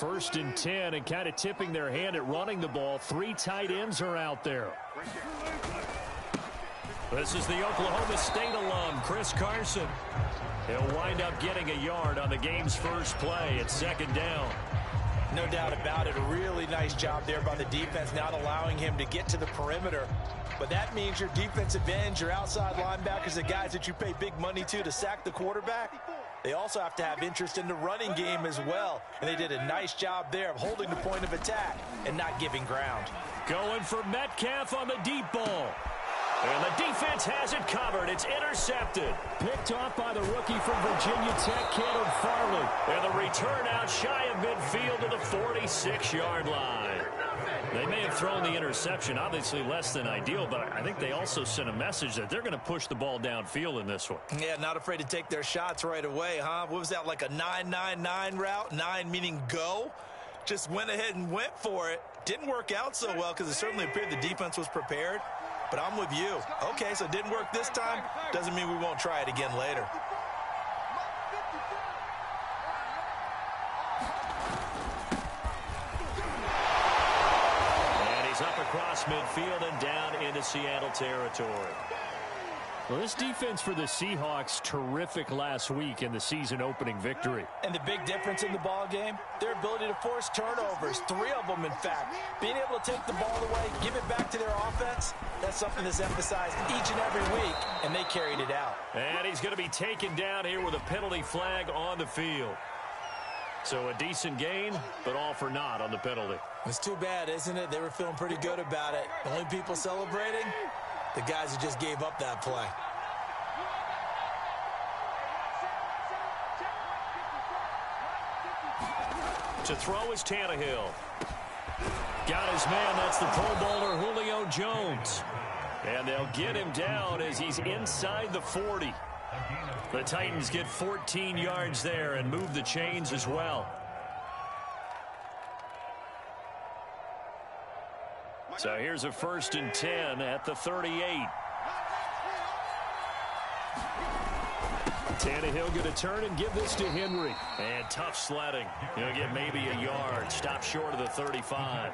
First and 10, and kind of tipping their hand at running the ball. 3 tight ends are out there. This is the Oklahoma State alum, Chris Carson. He'll wind up getting a yard on the game's first play. It's second down. No doubt about it. A really nice job there by the defense, not allowing him to get to the perimeter. But that means your defensive ends, your outside linebackers, the guys that you pay big money to sack the quarterback, they also have to have interest in the running game as well. And they did a nice job there of holding the point of attack and not giving ground. Going for Metcalf on the deep ball. And the defense has it covered. It's intercepted. Picked off by the rookie from Virginia Tech, Caleb Farley. And the return out shy of midfield to the 46-yard line. They may have thrown the interception, obviously less than ideal, but I think they also sent a message that they're going to push the ball downfield in this one. Yeah, not afraid to take their shots right away, huh? What was that, like a 9-9-9 route? 9 meaning go? Just went ahead and went for it. Didn't work out so well because it certainly appeared the defense was prepared. But I'm with you. Okay, so it didn't work this time. Doesn't mean we won't try it again later. And he's up across midfield and down into Seattle territory. Well, this defense for the Seahawks, terrific last week in the season-opening victory. And the big difference in the ball game, their ability to force turnovers, 3 of them, in fact. Being able to take the ball away, give it back to their offense, that's something that's emphasized each and every week, and they carried it out. And he's going to be taken down here with a penalty flag on the field. So a decent gain, but all for naught on the penalty. It's too bad, isn't it? They were feeling pretty good about it. The only people celebrating, the guys who just gave up that play. To throw is Tannehill. Got his man. That's the Pro Bowler Julio Jones. And they'll get him down as he's inside the 40. The Titans get 14 yards there and move the chains as well. So here's a first and 10 at the 38. Tannehill going to turn and give this to Henry. And tough sledding. He'll get maybe a yard. Stop short of the 35.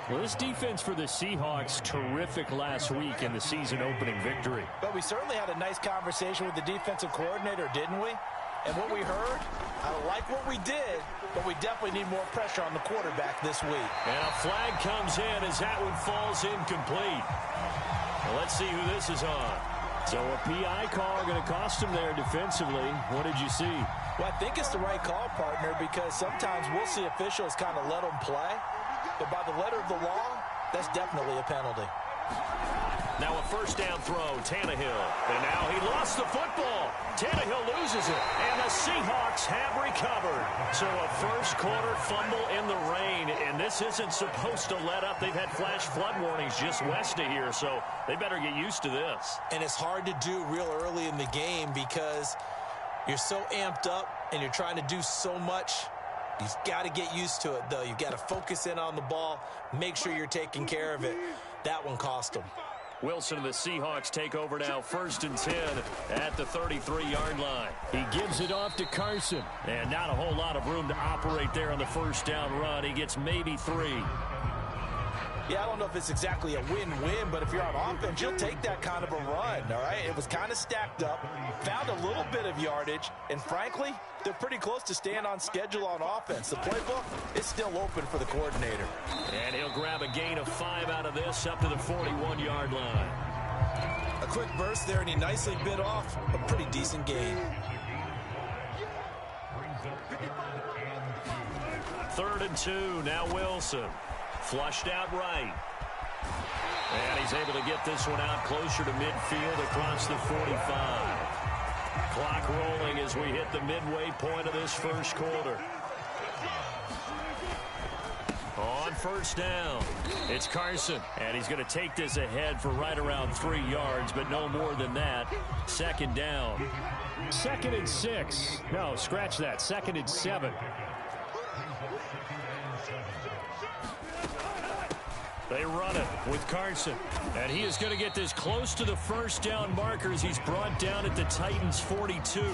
Well, this defense for the Seahawks, terrific last week in the season-opening victory. But we certainly had a nice conversation with the defensive coordinator, didn't we? And what we heard, I like what we did, but we definitely need more pressure on the quarterback this week. And a flag comes in as that one falls incomplete. Well, let's see who this is on. So a PI call going to cost him there defensively. What did you see? Well, I think it's the right call, partner, because sometimes we'll see officials kind of let them play. But by the letter of the law, that's definitely a penalty. Now a first down throw, Tannehill. And now he lost the football. Tannehill loses it. And the Seahawks have recovered. So a first quarter fumble in the rain. And this isn't supposed to let up. They've had flash flood warnings just west of here. So they better get used to this. And it's hard to do real early in the game because you're so amped up and you're trying to do so much. You've got to get used to it, though. You've got to focus in on the ball. Make sure you're taking care of it. That one cost them. Wilson and the Seahawks take over now, first and 10 at the 33-yard line. He gives it off to Carson. And not a whole lot of room to operate there on the first down run. He gets maybe 3. Yeah, I don't know if it's exactly a win-win, but if you're on offense, you'll take that kind of a run, all right? It was kind of stacked up, found a little bit of yardage, and frankly, they're pretty close to staying on schedule on offense. The playbook is still open for the coordinator. And he'll grab a gain of 5 out of this up to the 41-yard line. A quick burst there, and he nicely bit off a pretty decent gain. 3rd and 2, now Wilson. Flushed out right. And he's able to get this one out closer to midfield across the 45. Clock rolling as we hit the midway point of this first quarter. On first down, it's Carson. And he's going to take this ahead for right around 3 yards, but no more than that. Second down. 2nd and 6. No, scratch that. 2nd and 7. They run it with Carson. And he is going to get this close to the first down markers. He's brought down at the Titans' 42. All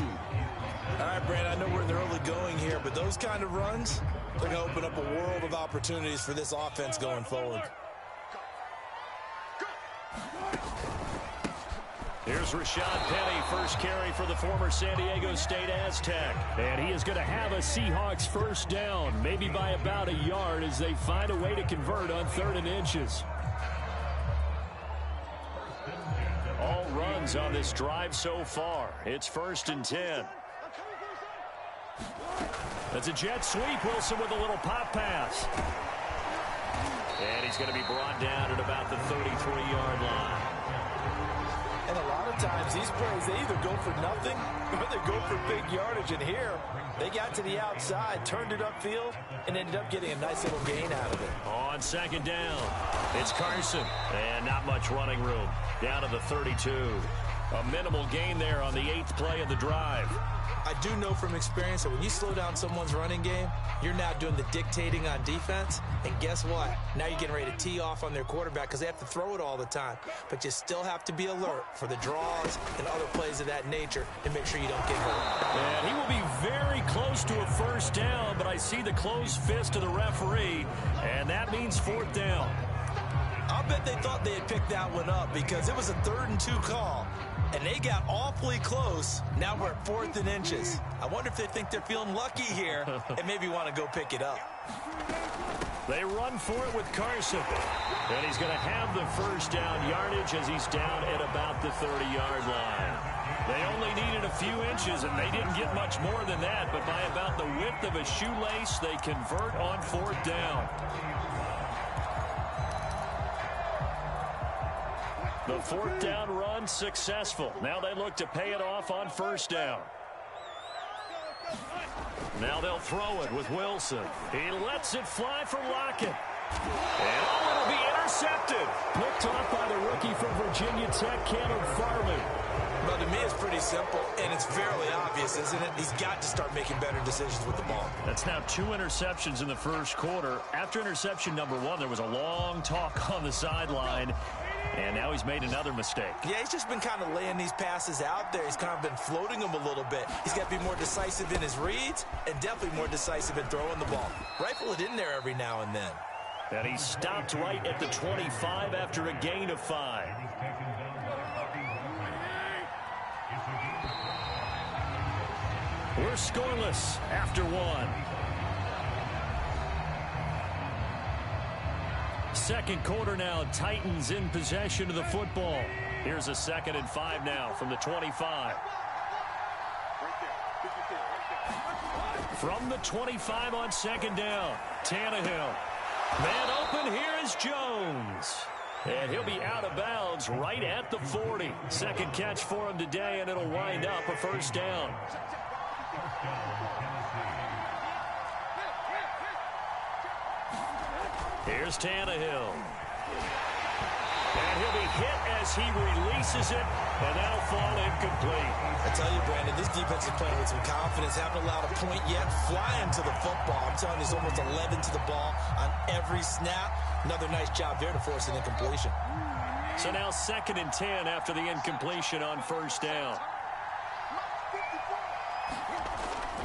right, Brad, I know we're in the early going here, but those kind of runs, They're going to open up a world of opportunities for this offense going forward. Here's Rashad Penny, first carry for the former San Diego State Aztec. And he is going to have a Seahawks first down, maybe by about a yard as they find a way to convert on 3rd and inches. All runs on this drive so far. It's 1st and 10. That's a jet sweep. Wilson with a little pop pass. And he's going to be brought down at about the 33-yard line. And a lot of times these plays, they either go for nothing or they go for big yardage. And here, they got to the outside, turned it upfield, and ended up getting a nice little gain out of it. On 2nd down, it's Carson. And not much running room. Down to the 32. A minimal gain there on the 8th play of the drive. I do know from experience that when you slow down someone's running game, you're now doing the dictating on defense. And guess what? Now you're getting ready to tee off on their quarterback because they have to throw it all the time. But you still have to be alert for the draws and other plays of that nature and make sure you don't get hurt. And he will be very close to a first down, but I see the closed fist of the referee, and that means 4th down. I'll bet they thought they had picked that one up because it was a 3rd and 2 call. And they got awfully close. Now we're at 4th and inches. I wonder if they think they're feeling lucky here and maybe want to go pick it up. They run for it with Carson. And he's going to have the first down yardage as he's down at about the 30-yard line. They only needed a few inches, and they didn't get much more than that. But by about the width of a shoelace, they convert on 4th down. The 4th down run successful. Now they look to pay it off on 1st down. Now they'll throw it with Wilson. He lets it fly for Lockett. And it'll be intercepted. Picked off by the rookie from Virginia Tech, Caleb Farley. Well, to me, it's pretty simple, and it's fairly obvious, isn't it? He's got to start making better decisions with the ball. That's now 2 interceptions in the first quarter. After interception number 1, there was a long talk on the sideline. And now he's made another mistake. Yeah, he's just been kind of laying these passes out there. He's kind of been floating them a little bit. He's got to be more decisive in his reads and definitely more decisive in throwing the ball. Rifle it in there every now and then. And he stopped right at the 25 after a gain of 5. We're scoreless after 1. Second quarter now, Titans in possession of the football. Here's a 2nd and 5 now from the 25. From the 25 on 2nd down, Tannehill. Man open, here is Jones. And he'll be out of bounds right at the 40. Second catch for him today, and it'll wind up a first down. Here's Tannehill. And he'll be hit as he releases it, and that'll fall incomplete. I tell you, Brandon, this defense is playing with some confidence. Haven't allowed a point yet. Flying to the football. I'm telling you, there's almost 11 to the ball on every snap. Another nice job there to force an incompletion. So now 2nd and 10 after the incompletion on first down.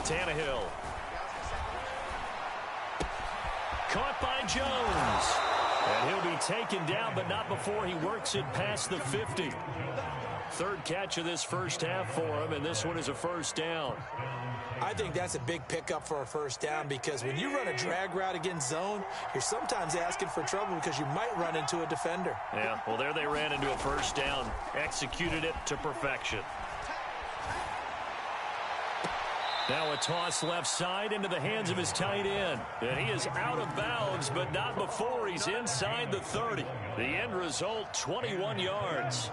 Tannehill. Caught by Jones. And he'll be taken down, but not before he works it past the 50. 3rd catch of this first half for him, and this one is a first down. I think that's a big pickup for a first down because when you run a drag route against zone, you're sometimes asking for trouble because you might run into a defender. Yeah, well, there they ran into a first down. Executed it to perfection. Now a toss left side into the hands of his tight end. And he is out of bounds, but not before he's inside the 30. The end result, 21 yards.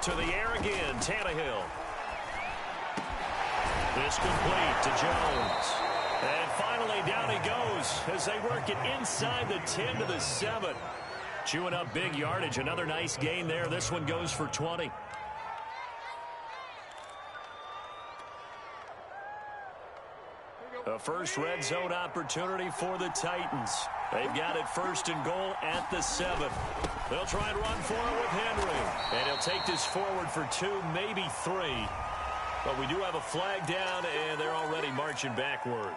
To the air again, Tannehill. This complete to Jones. And finally down he goes as they work it inside the 10 to the 7. Chewing up big yardage. Another nice gain there. This one goes for 20. A first red zone opportunity for the Titans. They've got it 1st and goal at the 7. They'll try and run for it with Henry. And he'll take this forward for 2, maybe 3. But we do have a flag down, and they're already marching backward.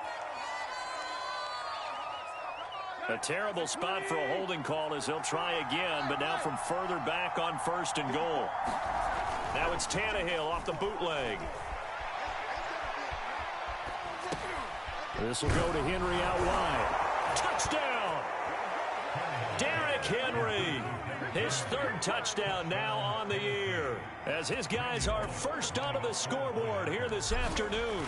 A terrible spot for a holding call as they'll try again, but now from further back on 1st and goal. Now it's Tannehill off the bootleg. This will go to Henry out wide. Touchdown! Derrick Henry. His 3rd touchdown now on the year, as his guys are first onto the scoreboard here this afternoon.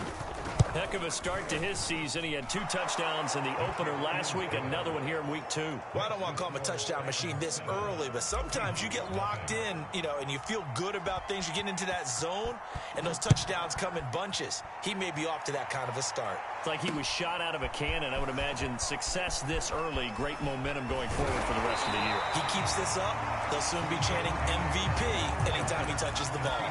Heck of a start to his season. He had 2 touchdowns in the opener last week, another one here in week 2. Well, I don't want to call him a touchdown machine this early, but sometimes you get locked in, and you feel good about things. You get into that zone, and those touchdowns come in bunches. He may be off to that kind of a start. It's like he was shot out of a cannon. I would imagine success this early, great momentum going forward for the rest of the year. He keeps this up, they'll soon be chanting MVP anytime he touches the ball.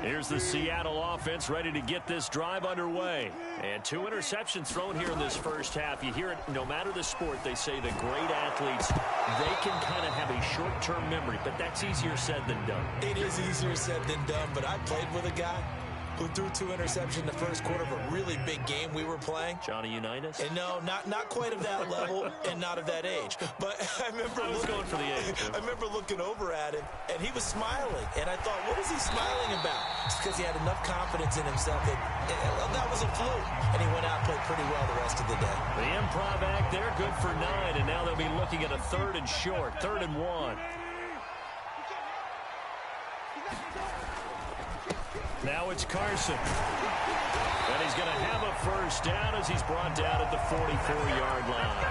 Here's the Seattle offense ready to get this drive underway. And 2 interceptions thrown here in this first half. You hear it no matter the sport. They say the great athletes, they can kind of have a short-term memory, but that's easier said than done. It is easier said than done, but I played with a guy who threw 2 interceptions in the first quarter of a really big game we were playing. Johnny Unitas? And no, not quite of that level and not of that age. But I remember going for the age. I remember looking over at him, and he was smiling. And I thought, what is he smiling about? It's because he had enough confidence in himself that was a fluke. And he went out and played pretty well the rest of the day. The improv act there, good for 9. And now they'll be looking at a 3rd and short, 3rd and 1. Now it's Carson. And he's going to have a first down as he's brought down at the 44-yard line.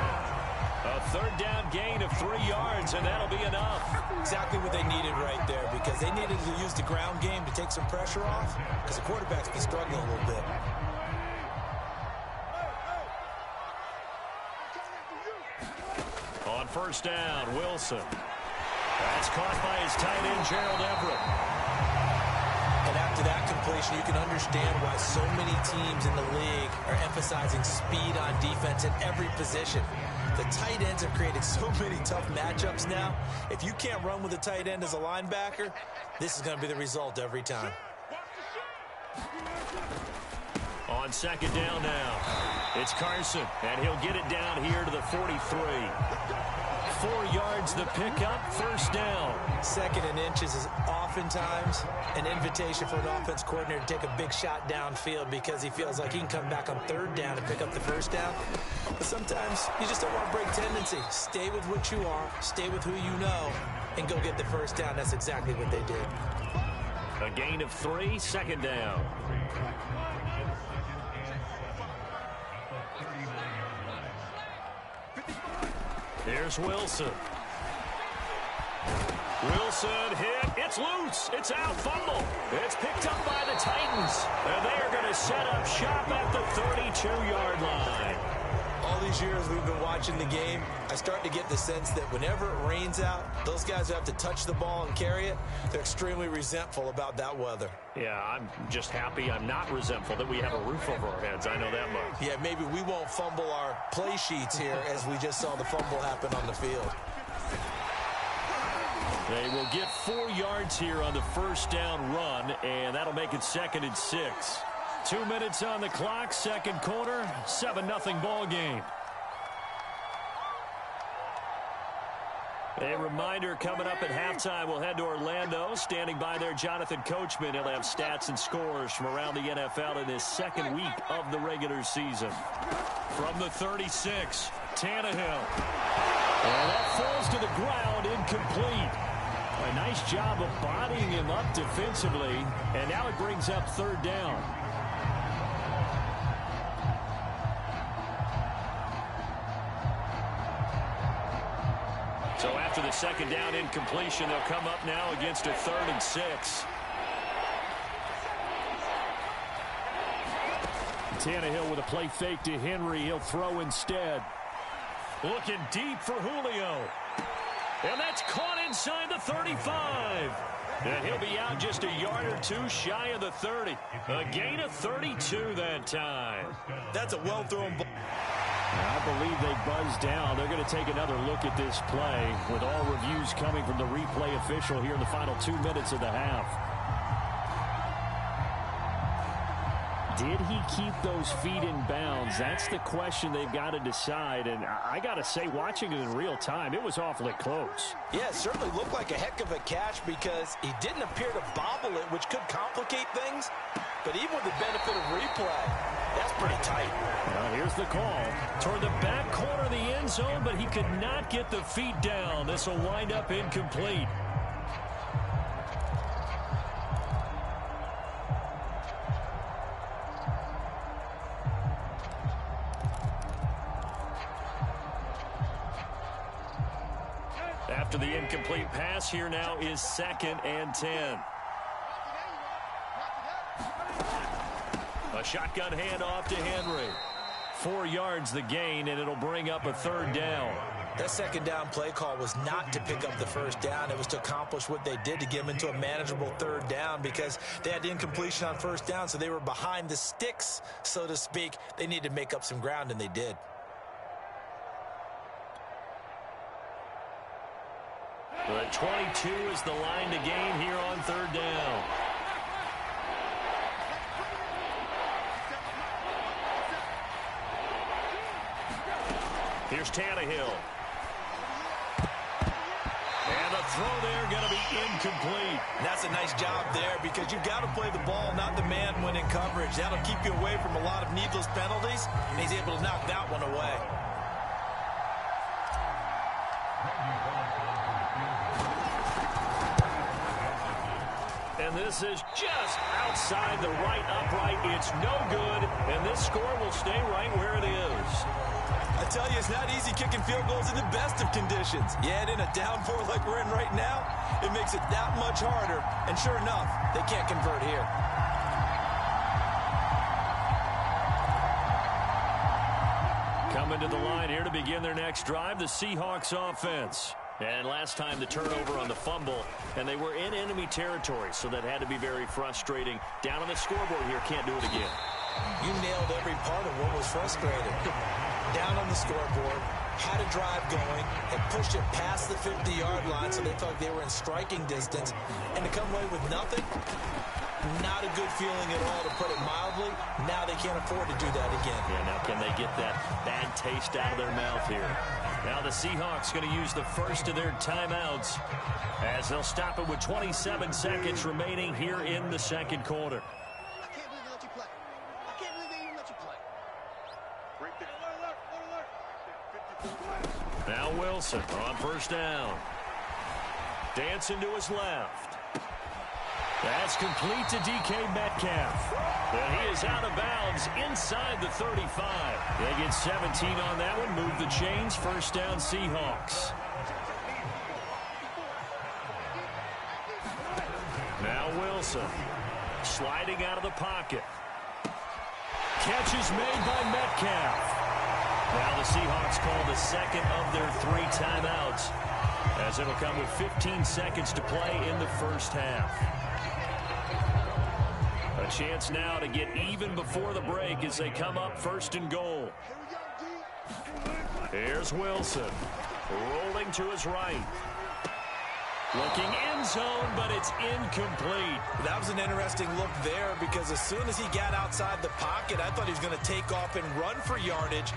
A 3rd down gain of 3 yards, and that'll be enough. Exactly what they needed right there, because they needed to use the ground game to take some pressure off, because the quarterback's been struggling a little bit. On 1st down, Wilson. That's caught by his tight end, Gerald Everett. And after that completion, you can understand why so many teams in the league are emphasizing speed on defense in every position. The tight ends have created so many tough matchups now. If you can't run with a tight end as a linebacker, this is going to be the result every time. On 2nd down now, it's Carson, and he'll get it down here to the 43. 4 yards the pickup, 1st down. 2nd and inches is oftentimes an invitation for an offense coordinator to take a big shot downfield because he feels like he can come back on 3rd down and pick up the 1st down. But sometimes you just don't want to break tendency. Stay with what you are, stay with who you know, and go get the 1st down. That's exactly what they did. A gain of 3, 2nd down. Here's Wilson. Wilson hit. It's loose. It's out. Fumble. It's picked up by the Titans. And they are going to set up shop at the 32-yard line. All these years we've been watching the game, I start to get the sense that whenever it rains out, those guys who have to touch the ball and carry it, they're extremely resentful about that weather. Yeah, I'm just happy I'm not resentful that we have a roof over our heads. I know that much. Yeah, maybe we won't fumble our play sheets here as we just saw the fumble happen on the field. They will get 4 yards here on the 1st down run, and that'll make it 2nd and 6. 2 minutes on the clock, 2nd quarter, 7-0 ball game. A reminder coming up at halftime, we'll head to Orlando. Standing by there, Jonathan Coachman. He'll have stats and scores from around the NFL in his 2nd week of the regular season. From the 36, Tannehill. And that falls to the ground, incomplete. A nice job of bodying him up defensively, and now it brings up 3rd down. So after the 2nd down incompletion, they'll come up now against a 3rd and 6. Tannehill with a play fake to Henry. He'll throw instead. Looking deep for Julio. And that's caught inside the 35. And he'll be out just a yard or two shy of the 30. A gain of 32 that time. That's a well-thrown ball. I believe they buzzed down. They're going to take another look at this play with all reviews coming from the replay official here in the final 2 minutes of the half. Did he keep those feet in bounds? That's the question they've got to decide. And I got to say, watching it in real time, it was awfully close. Yeah, it certainly looked like a heck of a catch because he didn't appear to bobble it, which could complicate things. But even with the benefit of replay, that's pretty tight. Well, here's the call. Toward the back corner of the end zone, but he could not get the feet down. This will wind up incomplete. After the incomplete pass, here now is 2nd and 10. A shotgun handoff to Henry. 4 yards the gain, and it'll bring up a 3rd down. That 2nd down play call was not to pick up the 1st down. It was to accomplish what they did to get them into a manageable 3rd down because they had incompletion on 1st down, so they were behind the sticks, so to speak. They needed to make up some ground, and they did. But 22 is the line to gain here on 3rd down. Here's Tannehill. And the throw there going to be incomplete. That's a nice job there because you've got to play the ball, not the man when in coverage. That'll keep you away from a lot of needless penalties, and he's able to knock that one away. And this is just outside the right upright. It's no good, and this score will stay right where it is. I tell you, it's not easy kicking field goals in the best of conditions. Yet in a down 4 like we're in right now, it makes it that much harder. And sure enough, they can't convert here. Coming to the line here to begin their next drive, the Seahawks offense. And last time the turnover on the fumble, and they were in enemy territory, so that had to be very frustrating. Down on the scoreboard here, can't do it again. You nailed every part of what was frustrating. Down on the scoreboard, had a drive going, and pushed it past the 50-yard line so they felt like they were in striking distance. And to come away with nothing, not a good feeling at all, to put it mildly. Now they can't afford to do that again. Yeah, now can they get that bad taste out of their mouth here? Now the Seahawks going to use the first of their timeouts as they'll stop it with 27 seconds remaining here in the 2nd quarter. I can't believe they let you play. I can't believe they even let you play. Now Wilson on 1st down. Dancing to his left. That's complete to DK Metcalf. And he is out of bounds inside the 35. They get 17 on that one. Move the chains. 1st down Seahawks. Now Wilson. Sliding out of the pocket. Catch is made by Metcalf. Now the Seahawks call the 2nd of their 3 timeouts, as it'll come with 15 seconds to play in the 1st half. A chance now to get even before the break as they come up 1st and goal. Here's Wilson. Rolling to his right. Looking end zone, but it's incomplete. That was an interesting look there because as soon as he got outside the pocket, I thought he was going to take off and run for yardage.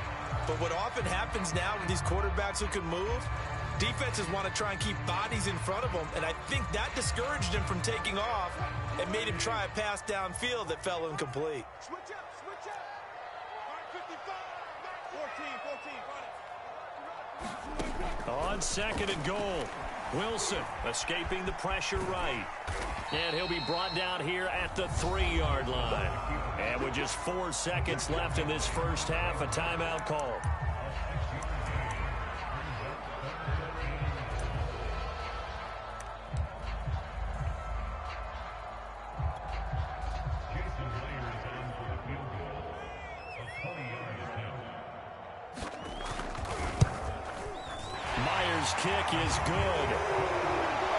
But what often happens now with these quarterbacks who can move, defenses want to try and keep bodies in front of them, and I think that discouraged him from taking off and made him try a pass downfield that fell incomplete. Switch up, switch up. 14, 14, On 2nd and goal, Wilson escaping the pressure right. And he'll be brought down here at the 3-yard line. And with just 4 seconds left in this 1st half, a timeout call. First kick is good.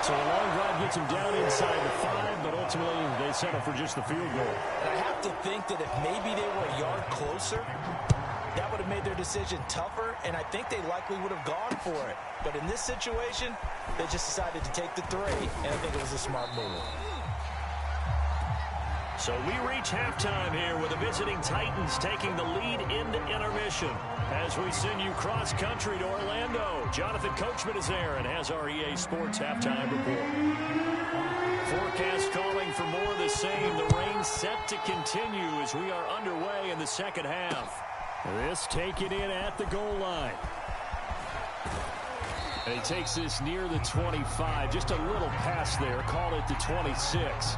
So a long drive gets them down inside the 5, but ultimately they settle for just the field goal. And I have to think that if maybe they were a yard closer, that would have made their decision tougher, and I think they likely would have gone for it. But in this situation, they just decided to take the 3, and I think it was a smart move. So we reach halftime here with the visiting Titans taking the lead into intermission. As we send you cross-country to Orlando, Jonathan Coachman is there and has our EA Sports halftime report. Forecast calling for more of the same. The rain set to continue as we are underway in the second half. This taken in at the goal line. And he takes this near the 25. Just a little pass there. Call it the 26.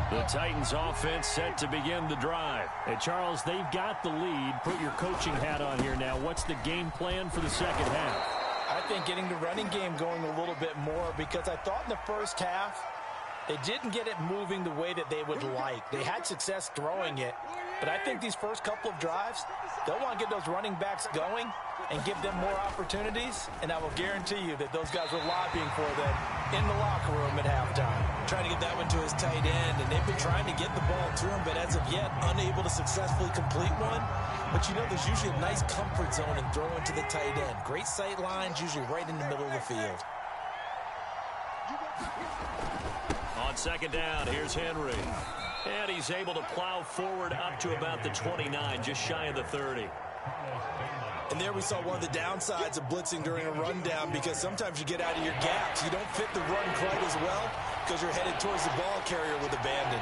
The Titans offense set to begin the drive. Hey, Charles, they've got the lead. Put your coaching hat on here now. What's the game plan for the second half? I think getting the running game going a little bit more, because I thought in the first half they didn't get it moving the way that they would like. They had success throwing it, but I think these first couple of drives, they'll want to get those running backs going and give them more opportunities, and I will guarantee you that those guys were lobbying for them in the locker room at halftime. Trying to get that one to his tight end, and they've been trying to get the ball to him, but as of yet, unable to successfully complete one. But you know, there's usually a nice comfort zone in throwing to the tight end. Great sight lines, usually right in the middle of the field. On second down, here's Henry. And he's able to plow forward up to about the 29, just shy of the 30. And there we saw one of the downsides of blitzing during a rundown, because sometimes you get out of your gaps. You don't fit the run quite as well because you're headed towards the ball carrier with abandon.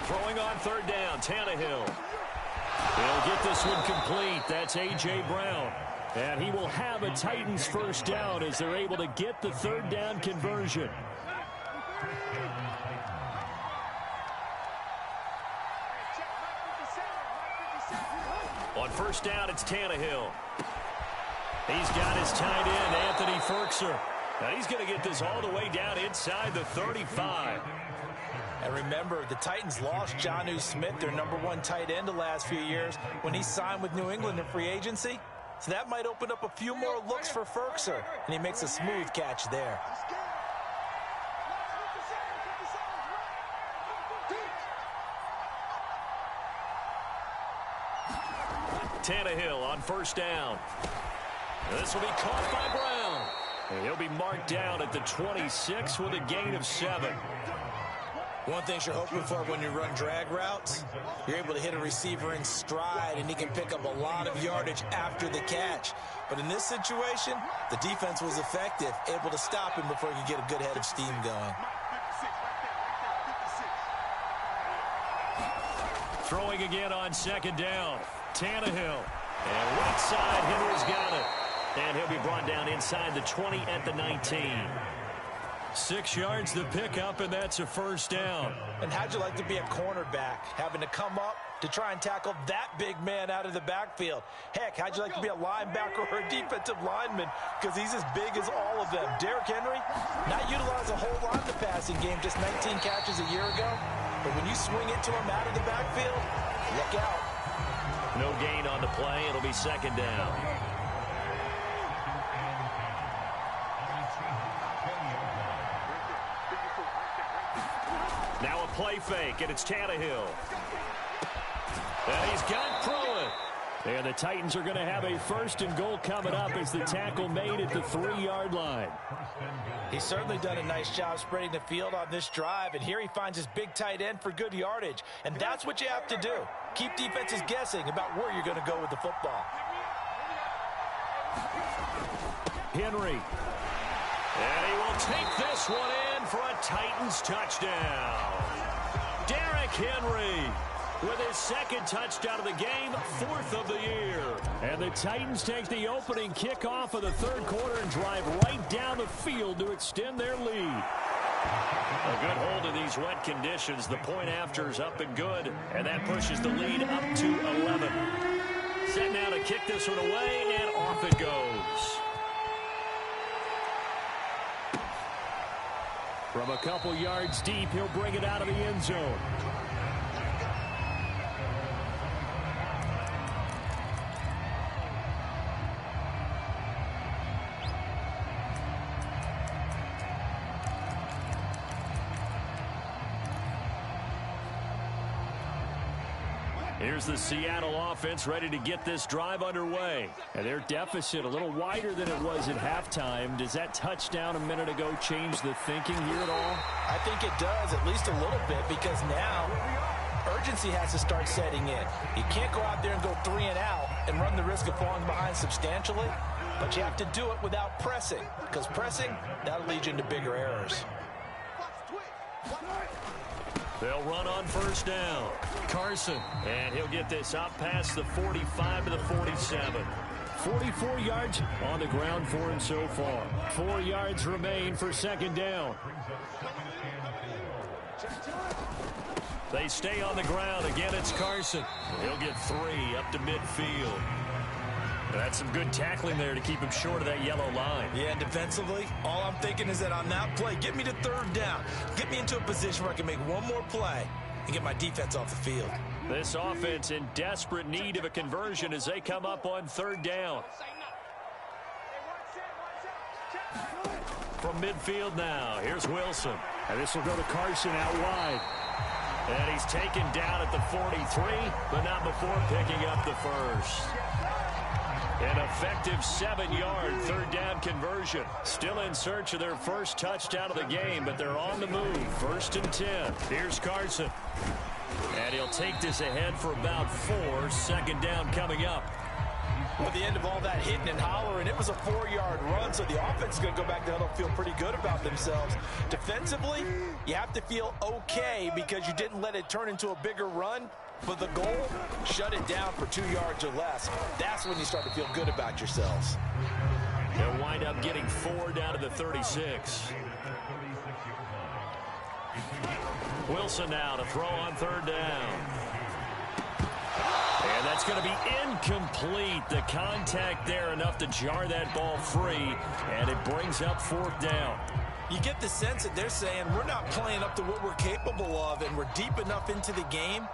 Throwing on third down, Tannehill. He'll get this one complete. That's A.J. Brown. And he will have a Titans first down as they're able to get the third down conversion. On first down, it's Tannehill. He's got his tight end, Anthony Ferkser. Now he's going to get this all the way down inside the 35. And remember, the Titans lost Jonnu Smith, their #1 tight end the last few years, when he signed with New England in free agency. So that might open up a few more looks for Ferkser, and he makes a smooth catch there. Tannehill on first down. This will be caught by Brown. And he'll be marked down at the 26 with a gain of 7. One thing you're hoping for when you run drag routes, you're able to hit a receiver in stride, and he can pick up a lot of yardage after the catch. But in this situation, the defense was effective, able to stop him before he could get a good head of steam going. Throwing again on second down. Tannehill. And right side, Henry's got it. And he'll be brought down inside the 20 at the 19. 6 yards to pick up, and that's a first down. And how'd you like to be a cornerback, having to come up to try and tackle that big man out of the backfield? Heck, how'd you like to be a linebacker or a defensive lineman, because he's as big as all of them? Derrick Henry, not utilized a whole lot in the passing game, just 19 catches a year ago. But when you swing it to him out of the backfield, look out. No gain on the play. It'll be second down. Now a play fake, and it's Tannehill. And he's got Pruitt. And the Titans are going to have a first and goal coming up as the tackle made at the 3-yard line. He's certainly done a nice job spreading the field on this drive, and here he finds his big tight end for good yardage. And that's what you have to do. Keep defenses guessing about where you're going to go with the football. Henry. And he will take this one in for a Titans touchdown. Derrick Henry with his second touchdown of the game, 4th of the year. And the Titans take the opening kickoff of the third quarter and drive right down the field to extend their lead. A good hold in these wet conditions. The point after is up and good, and that pushes the lead up to 11. Set now to kick this one away, and off it goes. From a couple yards deep, he'll bring it out of the end zone. Here's the Seattle offense ready to get this drive underway. And their deficit a little wider than it was at halftime. Does that touchdown a minute ago change the thinking here at all? I think it does, at least a little bit, because now urgency has to start setting in. You can't go out there and go 3 and out and run the risk of falling behind substantially, but you have to do it without pressing, because pressing, that'll lead you into bigger errors. They'll run on first down. Carson, and he'll get this out past the 45 to the 47. 44 yards on the ground for him so far. 4 yards remain for second down. They stay on the ground. Again, it's Carson. He'll get 3 up to midfield. That's some good tackling there to keep him short of that yellow line. Yeah, and defensively, all I'm thinking is that on that play, get me to third down. Get me into a position where I can make one more play and get my defense off the field. This offense in desperate need of a conversion as they come up on third down. From midfield now, here's Wilson. And this will go to Carson out wide. And he's taken down at the 43, but not before picking up the first. An effective 7-yard third down conversion. Still in search of their first touchdown of the game, but they're on the move. 1st and 10. Here's Carson. And he'll take this ahead for about 4. Second down coming up. At the end of all that hitting and hollering, it was a 4-yard run, so the offense is going to go back down and feel pretty good about themselves. Defensively, you have to feel okay because you didn't let it turn into a bigger run. But the goal, shut it down for 2 yards or less. That's when you start to feel good about yourselves. They'll wind up getting 4 down to the 36. Wilson now to throw on third down. And that's going to be incomplete. The contact there enough to jar that ball free, and it brings up 4th down. You get the sense that they're saying we're not playing up to what we're capable of, and we're deep enough into the game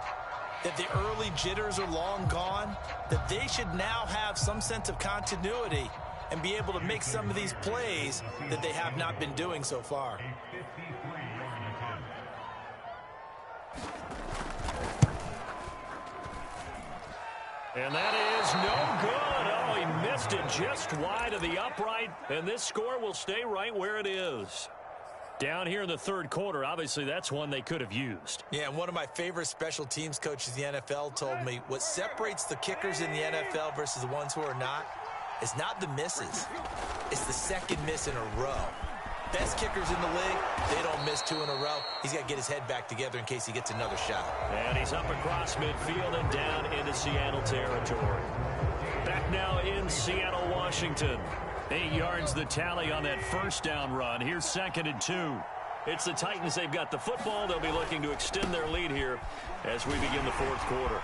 that the early jitters are long gone, that they should now have some sense of continuity and be able to make some of these plays that they have not been doing so far. And that is no good. Oh, he missed it just wide of the upright, and this score will stay right where it is. Down here in the third quarter, obviously that's one they could have used. Yeah, and one of my favorite special teams coaches in the NFL told me what separates the kickers in the NFL versus the ones who are not is not the misses. It's the second miss in a row. Best kickers in the league, they don't miss 2 in a row. He's got to get his head back together in case he gets another shot. And he's up across midfield and down into Seattle territory. Back now in Seattle, Washington. 8 yards the tally on that first down run. Here's 2nd and 2. It's the Titans. They've got the football. They'll be looking to extend their lead here as we begin the 4th quarter.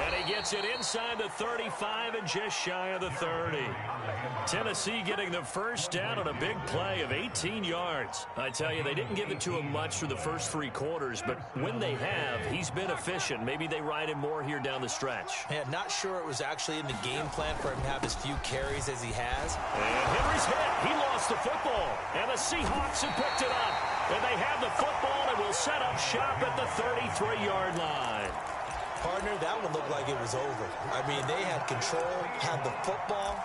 And he gets it inside the 35 and just shy of the 30. Tennessee getting the first down on a big play of 18 yards. I tell you, they didn't give it to him much for the first 3 quarters, but when they have, he's been efficient. Maybe they ride him more here down the stretch. Yeah, not sure it was actually in the game plan for him to have as few carries as he has. And Henry's hit. He lost the football. And the Seahawks have picked it up. And they have the football and will set up shop at the 33-yard line. Partner, that one looked like it was over. I mean, they had control, had the football,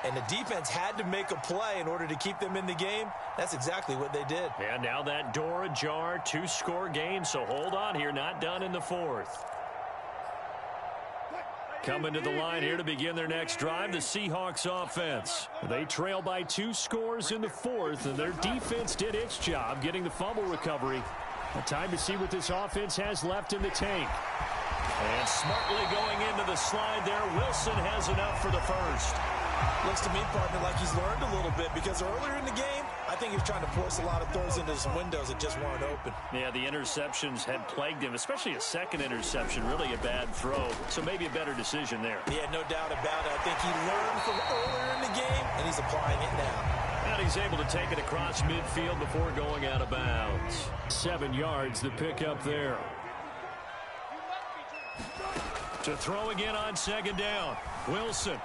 and the defense had to make a play in order to keep them in the game. That's exactly what they did. And now that door ajar, 2-score game, so hold on here, not done in the 4th. Coming to the line here to begin their next drive, the Seahawks offense. They trail by 2 scores in the 4th, and their defense did its job getting the fumble recovery. A time to see what this offense has left in the tank. And smartly going into the slide there, Wilson has enough for the first. Looks to me, partner, like he's learned a little bit because earlier in the game, I think he was trying to force a lot of throws into some windows that just weren't open. Yeah, the interceptions had plagued him, especially a second interception, really a bad throw. So maybe a better decision there. Yeah, no doubt about it. I think he learned from earlier in the game, and he's applying it now. And he's able to take it across midfield before going out of bounds. 7 yards, the pickup there. To throw again on second down. Wilson.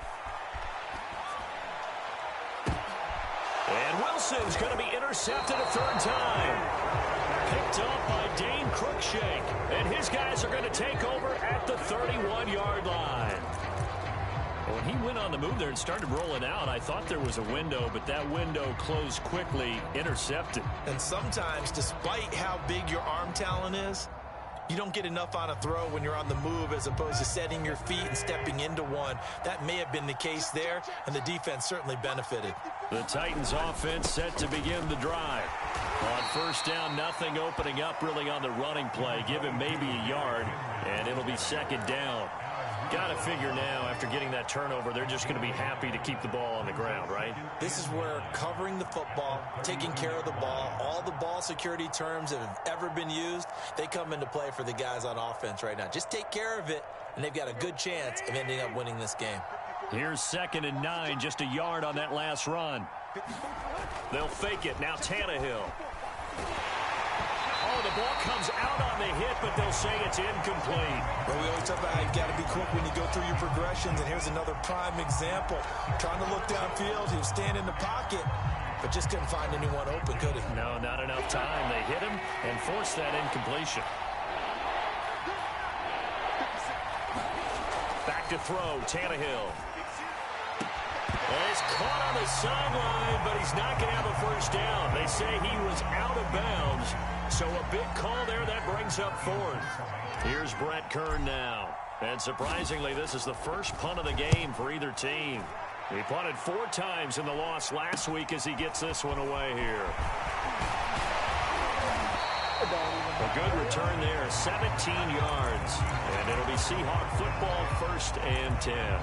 And Wilson's going to be intercepted a third time. Picked up by Dane Cruikshank. And his guys are going to take over at the 31-yard line. When he went on the move there and started rolling out, I thought there was a window, but that window closed quickly, intercepted. And sometimes, despite how big your arm talent is, you don't get enough on a throw when you're on the move as opposed to setting your feet and stepping into one. That may have been the case there, and the defense certainly benefited. The Titans offense set to begin the drive. On first down, nothing opening up really on the running play. Give him maybe a yard, and it'll be second down. Got to figure now, after getting that turnover, they're just going to be happy to keep the ball on the ground, right? This is where covering the football, taking care of the ball, all the ball security terms that have ever been used, they come into play for the guys on offense right now. Just take care of it, and they've got a good chance of ending up winning this game. Here's 2nd and 9, just a yard on that last run. They'll fake it. Now Tannehill. Oh, the ball comes out on the hit, but they'll say it's incomplete. Well, we always talk about how you've got to be quick when you go through your progressions, and here's another prime example. Trying to look downfield, he was standing in the pocket, but just couldn't find anyone open, could he? No, not enough time. They hit him and forced that incompletion. Back to throw, Tannehill. He's caught on the sideline, but he's not going to have a first down. They say he was out of bounds, so a big call there that brings up 4th. Here's Brett Kern now. And surprisingly, this is the first punt of the game for either team. He punted 4 times in the loss last week as he gets this one away here. A good return there, 17 yards. And it'll be Seahawk football, 1st and 10.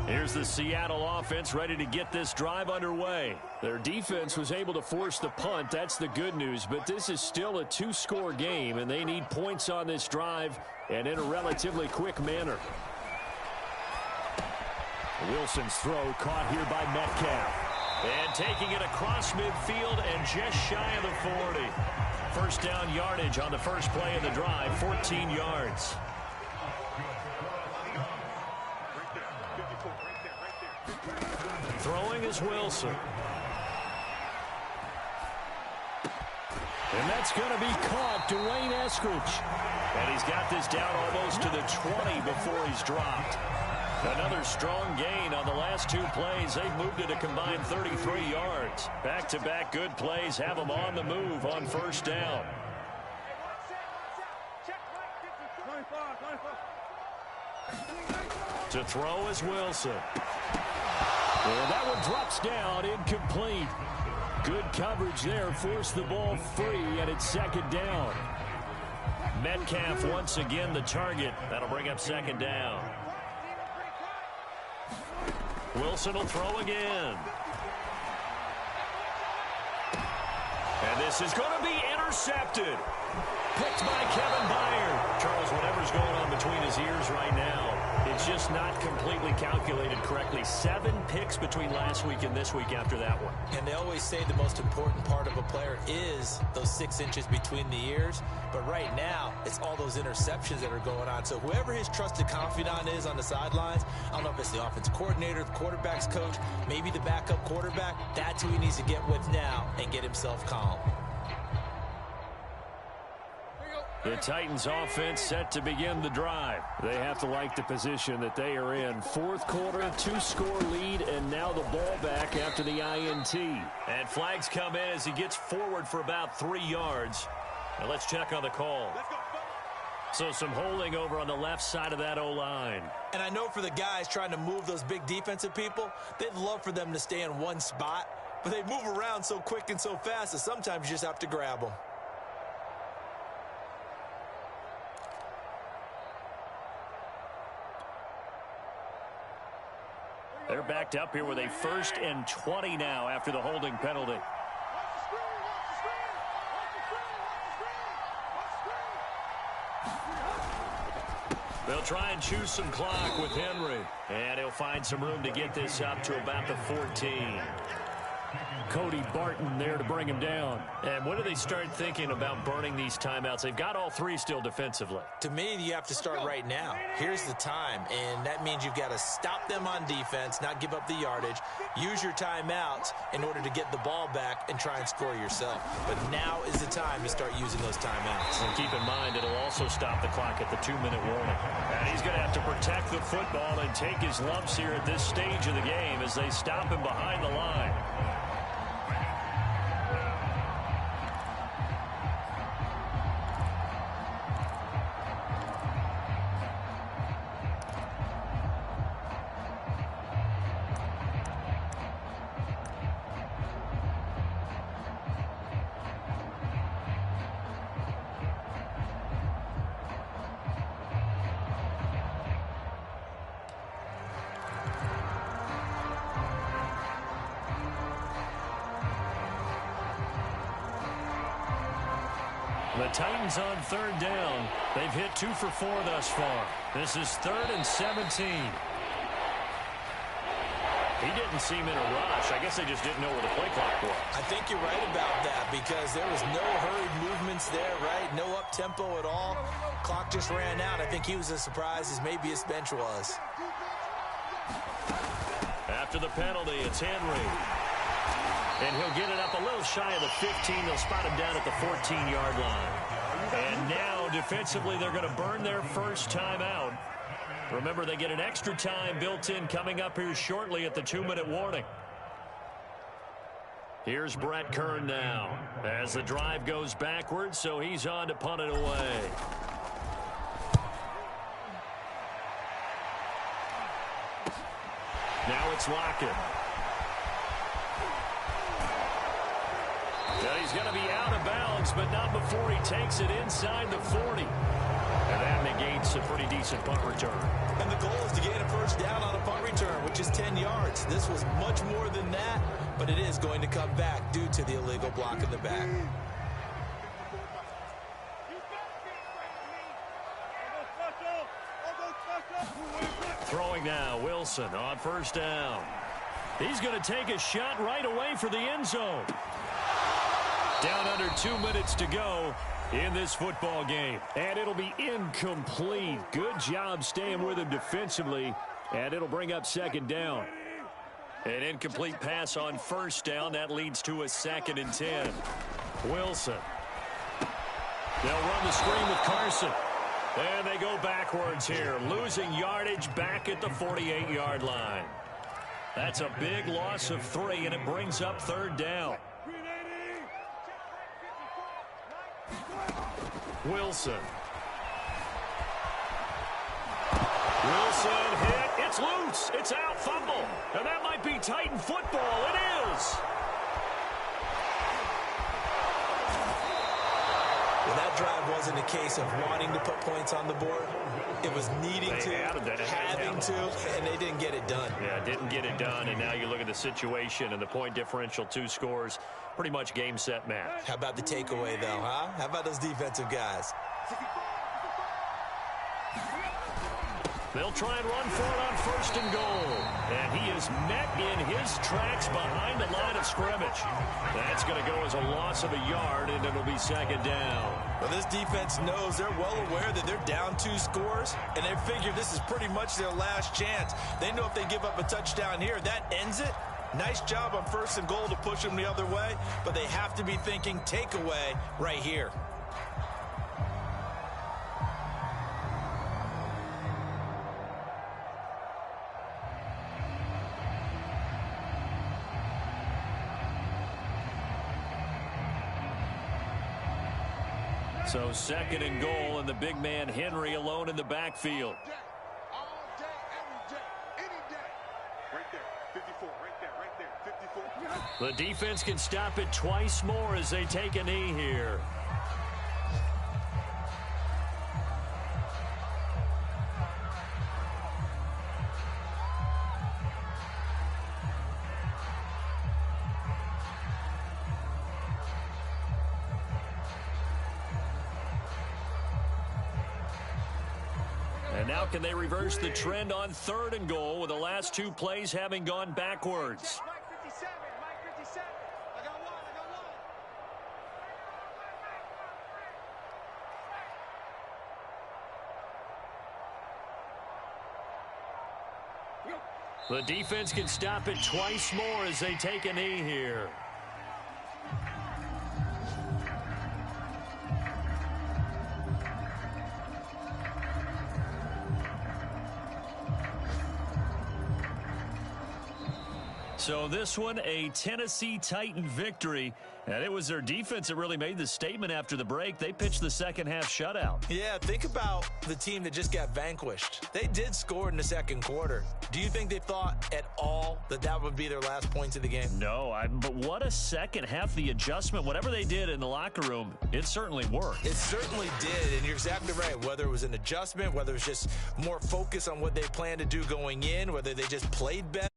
Here's the Seattle offense ready to get this drive underway. Their defense was able to force the punt. That's the good news. But this is still a 2-score game, and they need points on this drive and in a relatively quick manner. Wilson's throw caught here by Metcalf. And taking it across midfield and just shy of the 40. First down yardage on the first play of the drive, 14 yards. Throwing is Wilson. And that's going to be caught, Dwayne Eskridge. And he's got this down almost to the 20 before he's dropped. Another strong gain on the last 2 plays. They've moved it a combined 33 yards. Back-to-back good plays have them on the move on first down. To throw is Wilson. And that one drops down, incomplete. Good coverage there, forced the ball free, and it's second down. Metcalf once again the target. That'll bring up second down. Wilson will throw again. And this is going to be intercepted. Picked by Kevin Byard. Charles, whatever's going on between his ears right now, it's just not completely calculated correctly. 7 picks between last week and this week after that one. And they always say the most important part of a player is those 6 inches between the ears. But right now, it's all those interceptions that are going on. So whoever his trusted confidant is on the sidelines, I don't know if it's the offensive coordinator, the quarterback's coach, maybe the backup quarterback, that's who he needs to get with now and get himself calm. The Titans offense set to begin the drive. They have to like the position that they are in. 4th quarter, 2-score lead, and now the ball back after the INT. And flags come in as he gets forward for about 3 yards. Now let's check on the call. So some holding over on the left side of that O-line. And I know for the guys trying to move those big defensive people, they'd love for them to stay in one spot, but they move around so quick and so fast that sometimes you just have to grab them. They're backed up here with a 1st and 20 now after the holding penalty. They'll try and choose some clock with Henry. And he'll find some room to get this up to about the 14. Cody Barton there to bring him down. And when do they start thinking about burning these timeouts? They've got all three still defensively. To me, you have to start right now. Here's the time, and that means you've got to stop them on defense, not give up the yardage, use your timeouts in order to get the ball back and try and score yourself. But now is the time to start using those timeouts. And keep in mind, it'll also stop the clock at the 2-minute warning. And he's going to have to protect the football and take his lumps here at this stage of the game as they stop him behind the line. The Titans on third down. They've hit 2 for 4 thus far. This is 3rd and 17. He didn't seem in a rush. I guess they just didn't know where the play clock was. I think you're right about that because there was no hurried movements there, right? No up-tempo at all. Clock just ran out. I think he was as surprised as maybe his bench was. After the penalty, it's Henry. And he'll get it up a little shy of the 15. They'll spot him down at the 14-yard line. And now, defensively, they're going to burn their first time out. Remember, they get an extra time built in coming up here shortly at the 2-minute warning. Here's Brett Kern now as the drive goes backwards, so he's on to punt it away. Now it's Lockett. He's going to be out of bounds, but not before he takes it inside the 40. And that negates a pretty decent punt return. And the goal is to gain a first down on a punt return, which is 10 yards. This was much more than that, but it is going to come back due to the illegal block in the back. Throwing now, Wilson on first down. He's going to take a shot right away for the end zone. Down under 2 minutes to go in this football game. And it'll be incomplete. Good job staying with him defensively. And it'll bring up second down. An incomplete pass on first down. That leads to a 2nd and 10. Wilson. They'll run the screen with Carson. And they go backwards here. Losing yardage back at the 48-yard line. That's a big loss of 3, and it brings up third down. Wilson. Wilson hit. It's loose. It's out. Fumble. And that might be Titan football. It is. Well, that drive wasn't a case of wanting to put points on the board. It was needing to, having to, and they didn't get it done. Yeah, didn't get it done, and now you look at the situation and the point differential, 2 scores, pretty much game, set, match. How about the takeaway, though, huh? How about those defensive guys? They'll try and run for it on first and goal. And he is met in his tracks behind the line of scrimmage. That's going to go as a loss of a yard, and it'll be second down. Well, this defense knows they're well aware that they're down 2 scores, and they figure this is pretty much their last chance. They know if they give up a touchdown here, that ends it. Nice job on first and goal to push them the other way, but they have to be thinking takeaway right here. So second and goal, and the big man Henry alone in the backfield. All day, every day, any day. Right there, 54, right there, 54. The defense can stop it twice more as they take a knee here. And now can they reverse the trend on 3rd and goal with the last 2 plays having gone backwards? Mike 57, Mike 57. I got one. The defense can stop it twice more as they take a knee here. So this one, a Tennessee Titan victory. And it was their defense that really made the statement after the break. They pitched the second half shutout. Yeah, think about the team that just got vanquished. They did score in the second quarter. Do you think they thought at all that that would be their last points of the game? No, but what a second half. The adjustment, whatever they did in the locker room, it certainly worked. It certainly did, and you're exactly right. Whether it was an adjustment, whether it was just more focus on what they planned to do going in, whether they just played better.